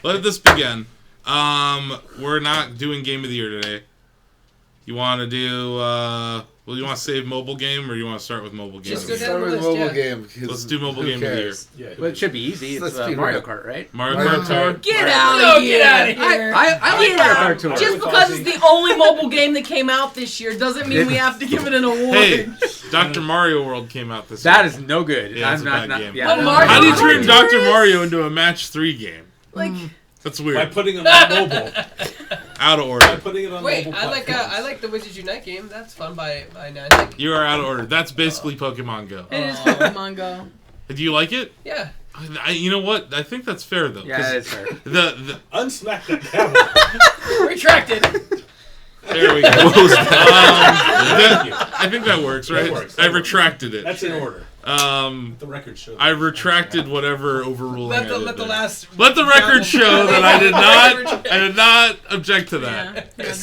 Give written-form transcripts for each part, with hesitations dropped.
Let this begin. We're not doing Game of the Year today. You want to do, you want to save mobile game, or you want to start with mobile game? Just start with mobile game. Let's do mobile game of the year. Yeah, well, it should be easy. It's Mario Kart, right? Mario Kart Tour. Get out of here! Get out of here! I like Mario Kart Tour. Just because it's the only mobile game that came out this year doesn't mean we have to give it an award. Hey, Dr. Mario World came out this year. That is no good. Yeah, it's a bad game. Yeah, how do you turn Dr. Mario into a match 3 game? That's weird. By putting it on mobile. Out of order. By putting it on mobile. I like the Wizards Unite game. That's fun by Niantic. You are out of order. That's basically Pokemon Go. It is Pokemon Go. Do you like it? Yeah. You know what? I think that's fair though. Yeah, that's fair. The unsmack that camera. Retracted. There we go. I think that works, right? That works. I retracted it. That's in order. The record show. I retracted whatever overruling. Let the record show that I did not object to that. Yeah.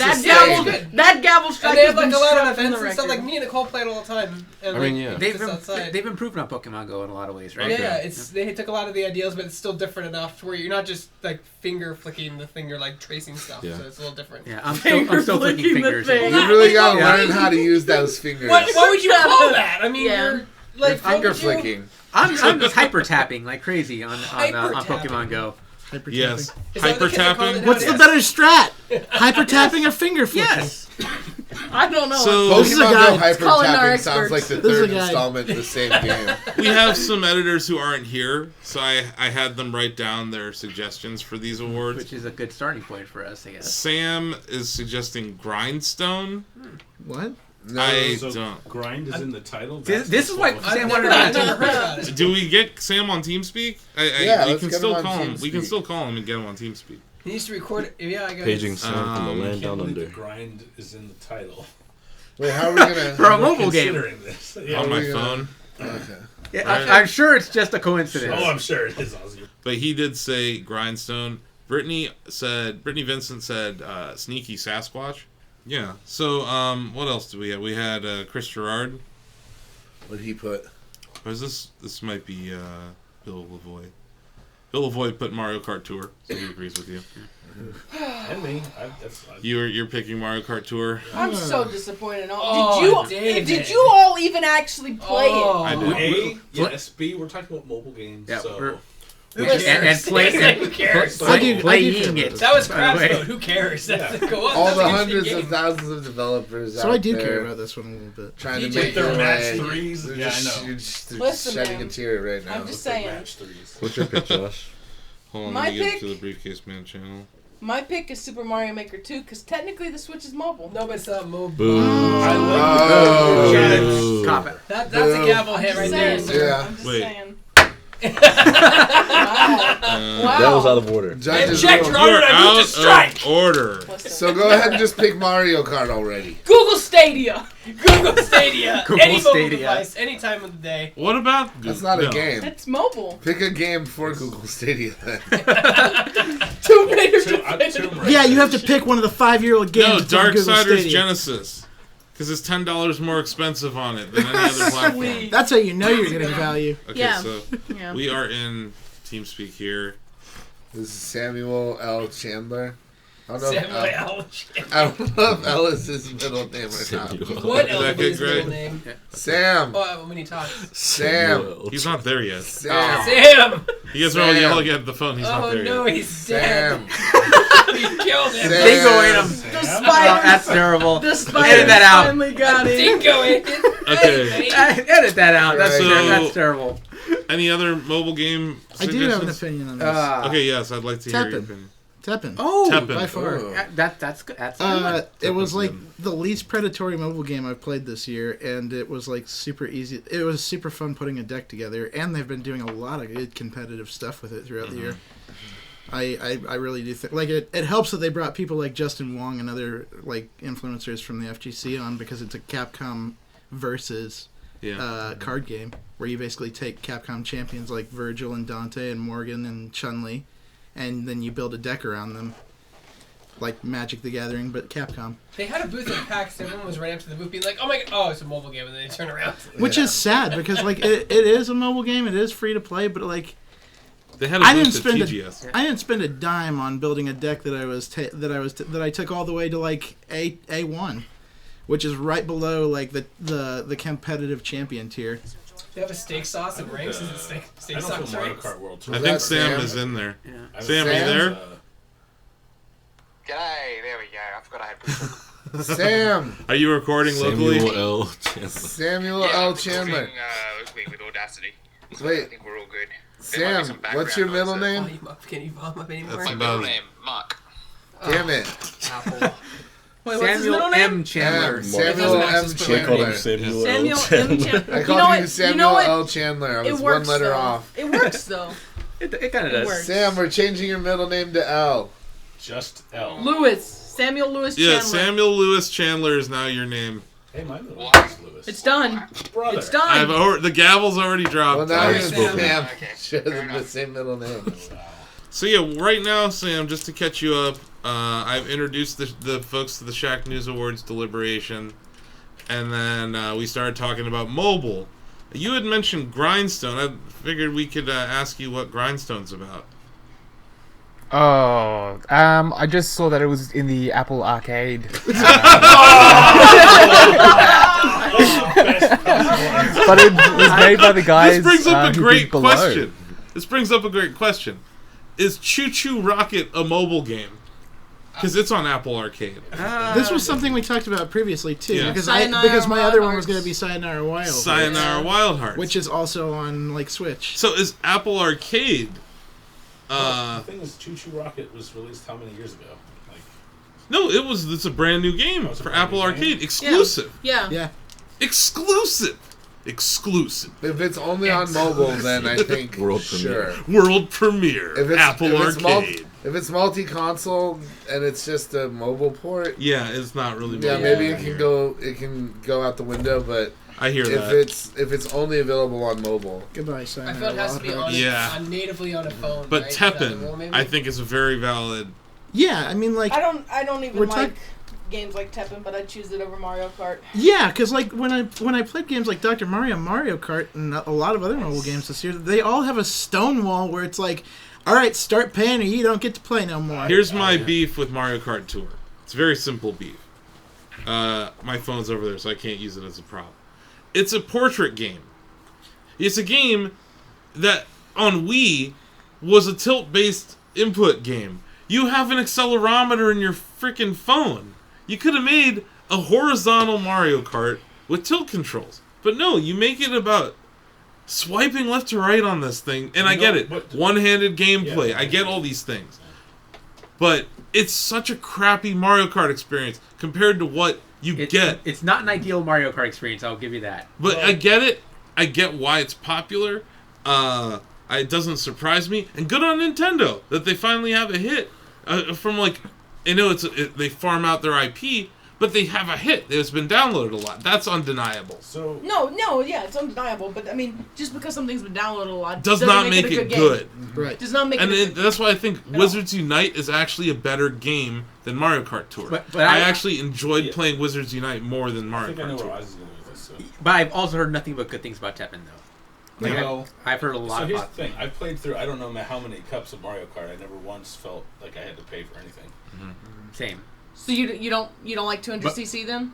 That gavel strike. And they have has like been a lot of struck from events the and stuff. record. Like me and Nicole played all the time. And I mean, yeah. They've improved on Pokemon Go in a lot of ways, right? Yeah, they took a lot of the ideas, but it's still different enough to where you're not just like finger flicking the thing, you're like tracing stuff, so it's a little different. Yeah, I'm still flicking fingers. You really gotta learn how to use those fingers. What would you call that? I mean, Yeah. you're like Finger flicking. I'm just hyper tapping like crazy on Pokemon Go. Hyper Yes. Is that Hyper what the kids are calling tapping. it What's the better strat? Hyper tapping or finger flicking? Yes. I don't know. So This is a Pokemon guy. Go hyper calling our tapping experts. sounds like the This is a third guy. installment of the same game. we have some editors who aren't here, so I had them write down their suggestions for these awards. Which is a good starting point for us, I guess. Sam is suggesting Grindstone. What? No, I So don't. grind is in the title. This is what I've Sam never wanted to heard about it. Do we get Sam on TeamSpeak? Yeah, we let's can get still him on call him. We can TeamSpeak. still call him and get him on TeamSpeak. He needs to record it. Yeah, I guess. Paging Sam from the land Can't down believe under. the grind is in the title. Wait, how are we gonna? For a We're mobile game. considering this. On Yeah. my we phone. Okay. Yeah, Right. I'm sure it's just a coincidence. Oh, I'm sure it is, Ozzy. But he did say Grindstone. Brittany Vincent said Sneaky Sasquatch. Yeah. So what else do we have? We had Chris Gerard. What did he put? Or is this might be Bill Lavoie. Bill Lavoie put Mario Kart Tour, so he agrees with you. And me. You're picking Mario Kart Tour. I'm so disappointed. Oh, Did you all even actually play it? I did. A, yes. B, we're talking about mobile games. Yeah, So. and Who cares? playing it. That was by the crap way. mode. Who cares? That's go on. All That's the a hundreds game. of thousands of developers So out I do there care about this one a little bit. trying to DJ, make they're their match way. threes. They're Yeah, I just, know. You're just Listen, shedding man. a tear right now. I'm just saying. Match threes. What's your pick, Josh? Hold on, My let me get pick? to the Briefcase Man channel. My pick is Super Mario Maker 2 because technically the Switch is mobile. No, but it's not mobile. Boo. I like Oh. Boo. Cop it. That's a gavel hit right there. Saying, Sir. Yeah. I'm just Wait. saying. That Wow. was out of order. Judges Check, rule. Your Honor, You're I moved to out strike. of order. Listen. So go ahead and just pick Mario Kart already. Google Stadia. Google Stadia. Google Any mobile Stadia. device, any time of the day. What about? That's not a No. game. It's mobile. Pick a game for Google Stadia then. Tomb Raider. Yeah, you have to pick one of the 5-year-old games. No, that's on Google Darksiders Stadia. Genesis. Because it's $10 more expensive on it than any other platform. Sweet. That's how you know you're getting value. Okay, Yeah. so Yeah. we are in TeamSpeak here. This is Samuel L. Chandler. I don't know if Samuel L. I don't know if L is his middle name or not. What Is L that is his good, middle Greg? name? Sam. Oh, when he talks. Sam. He's not there yet. Sam. Sam. You guys are all Sam. yelling at the phone. He's not Oh there no, yet. he's dead. Sam. You killed him. Sam. Dingo ate him. The Oh, spider. that's terrible. The spider Edit that out. finally got it. Dingo ate it. Okay. Edit that out. That's So- that's terrible. Any other mobile game I do have an suggestions? opinion on this. Okay, yes, I'd like to hear your Teppen. opinion. Teppen. Oh, Teppen. By far. Oh. that's good. That's good. It was Teppen's like good. the least predatory mobile game I've played this year, and it was like super easy. It was super fun putting a deck together, and they've been doing a lot of good competitive stuff with it throughout the year. I really do think it helps that they brought people like Justin Wong and other like influencers from the FGC on because it's a Capcom versus Yeah. card game where you basically take Capcom champions like Virgil and Dante and Morgan and Chun-Li, and then you build a deck around them. like Magic the Gathering, but Capcom. They had a booth at PAX, and everyone was right up to the booth being like, oh my god, oh, it's a mobile game, and then they turn around. Which is sad, because like it is a mobile game, it is free to play, but like They had a I didn't booth at spend TGS. I didn't spend a dime on building a deck that I took all the way to like A1, which is right below like the competitive champion tier. They have a steak sauce and ranks. Is it steak I don't sauce feel Mario ranks? Kart World Tour. I Was think that Sam Sam? is in there. Yeah. Sam, are you there? G'day, there we go. I forgot I had Bluetooth. Sam. Are you recording locally? Samuel L. Chandler. Samuel yeah, L. I'm Chandler. recording, with Audacity. So Wait. I think we're all good. Sam, what's your middle Oh, name? can you bomb up anymore? That's My about middle it. name, Mark. Damn it. Apple. Wait, what's his Samuel middle name? M. Chandler. M. Samuel doesn't M. have to They call him Chandler. Samuel L. Samuel M. Chandler. Chandler. I You called know you what? Samuel You know what? L. Chandler. I It was works one letter though. off. It works though. It kind of It does. works. Sam, we're changing your middle name to L. Just L. Lewis. Samuel Lewis Yeah, Chandler. Samuel Lewis Chandler is now your name. Hey, my middle What? name is Lewis. It's done. Brother. It's done. The gavel's already dropped. Well, now I've you're spoken. Sam. Okay, Share fair the enough. same middle name. Wow. So yeah, right now, Sam, just to catch you up, I've introduced the folks to the Shack News Awards deliberation, and then we started talking about mobile. You had mentioned Grindstone. I figured we could ask you what Grindstone's about. Oh, I just saw that it was in the Apple Arcade. But it was made by the guys. This brings up a who great did Below. question. Is Choo Choo Rocket a mobile game? Because it's on Apple Arcade. This was something we talked about previously too, Yeah. because Sayonara my other one Wild was going to be Hearts. Sayonara Wild, Sayonara Wild Hearts. which is also on like Switch. So is Apple Arcade? The thing is, Choo Choo Rocket was released how many years ago? Like, No, it's a brand new game Oh, it's a for brand Apple new Arcade. game? Exclusive. Yeah. Yeah, Exclusive. If it's only on mobile, then I think World sure. World premiere. If it's, Apple if it's Arcade. if it's multi-console and it's just a mobile port, Yeah, it's not really. yeah, mobile maybe it premiere. can go out the window. But I hear if that. it's only available on mobile, goodbye I Sayonara feel it has to be Wild on, Hearts. Yeah. on natively on a phone. But right? Is that the rule, Teppen, maybe? I think, is a very valid. Yeah, I mean like I don't even We're like games like Teppen, but I choose it over Mario Kart. yeah, because like when I played games like Dr. Mario Kart, and a lot of other mobile games this year, they all have a stone wall where it's like, all right, start paying or you don't get to play no more. Here's my beef with Mario Kart Tour. It's very simple beef. My phone's over there, so I can't use it as a prop. It's a portrait game. It's a game that on Wii was a tilt-based input game. You have an accelerometer in your freaking phone. You could have made a horizontal Mario Kart with tilt controls. But no, you make it about swiping left to right on this thing. And I get it. One-handed gameplay. Yeah. I get all these things. But it's such a crappy Mario Kart experience compared to what you get. It's not an ideal Mario Kart experience, I'll give you that. But I get it. I get why it's popular. It doesn't surprise me. And good on Nintendo that they finally have a hit from like, I know they farm out their IP, but they have a hit. It's been downloaded a lot. That's undeniable. so No, yeah, it's undeniable, but I mean, Just because something's been downloaded a lot Does doesn't not make a it game. good. Right. Does not make And it. that's why I think Wizards Unite is actually a better game than Mario Kart Tour. But I actually enjoyed playing Wizards Unite more than I Mario think I know Kart where Tour. Oz is going with this. So, But I've also heard nothing but good things about Teppen, though. Like, No. I've heard a so lot here's about the thing. I played through I don't know how many cups of Mario Kart. I never once felt like I had to pay for anything. Same. So you don't like 200cc then?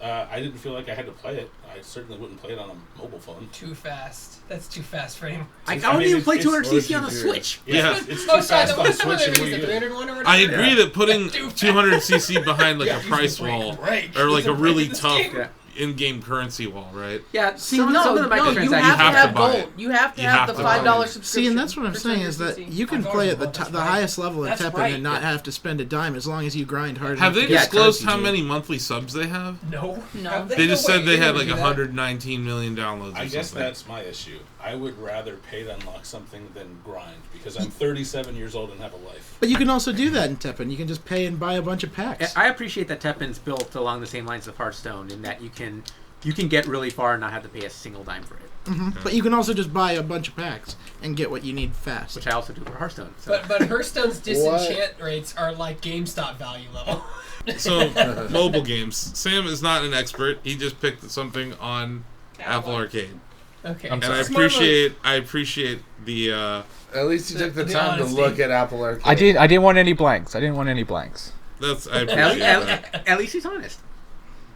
I didn't feel like I had to play it. I certainly wouldn't play it on a mobile phone. Too fast. That's too fast for him. I I don't mean, even play it's- 200cc on the Switch. Yeah. It's too Oh, sorry. fast What on is the one Switch that and is the Wii U. 300 one or whatever? I agree that putting Too fast. 200cc behind like Yeah, a use price the brake, wall brake. or like Use a the really brake in this tough game. Yeah. in-game currency wall, right? Yeah, See, some of the you microtransactions have to have have to buy gold. it. You have to You have have the to buy $5 it. subscription. See, and that's what I'm for saying is that 200cc. you can $5 play at a month, the highest level at That's Teppen right, and not yeah. have to spend a dime as long as you grind hard Have enough they to get disclosed currency how to many monthly subs they have? No. No. Have They just No said way. they had would like do that. 119 million downloads or I guess something. that's my issue. I would rather pay to unlock something than grind because I'm 37 years old and have a life. But you can also do that in Teppen. You can just pay and buy a bunch of packs. I appreciate that Teppen's built along the same lines of Hearthstone in that you can You can get really far and not have to pay a single dime for it. But you can also just buy a bunch of packs and get what you need fast. Which I also do for Hearthstone. So. But Hearthstone's disenchant rates are like GameStop value level. So, mobile games. Sam is not an expert. He just picked something on Apple Arcade. Okay. And I appreciate the At least you took the The time to honesty. look at Apple Arcade. I didn't want any blanks. I appreciate that. At least he's honest.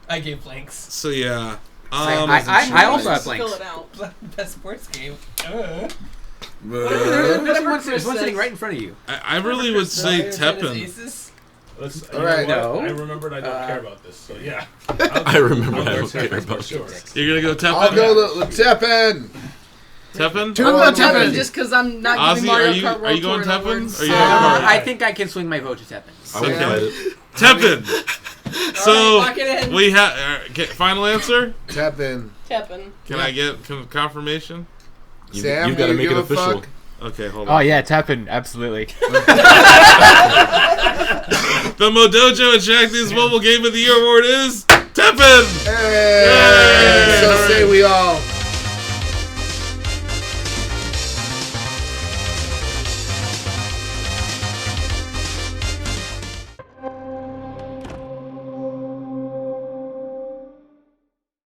I gave blanks. So yeah. I also have blanks. Fill it out. Best sports game. There's one sitting right in front of you. I really would say Teppen. All right, no. I remembered I don't care about this, so yeah. I remember I'll I go don't care Teppen about for sure. You're gonna go Teppen? I'll go to Teppen. Teppen? Two on Teppen. Just because I'm not Ozzy, giving Mario are you- Kart are World you going Tour Teppen? awards. Are you I think I can swing my vote to Teppen. I will fight it. Teppen. So lock it in. we have final answer. Teppen. Teppen. Can I get confirmation? Sam, You've got to you make it give a official. fuck? Okay, hold Oh on. yeah, Teppen, absolutely. The Modojo Shacknews Mobile Game of the Year award is Teppen. Hey! So say we all.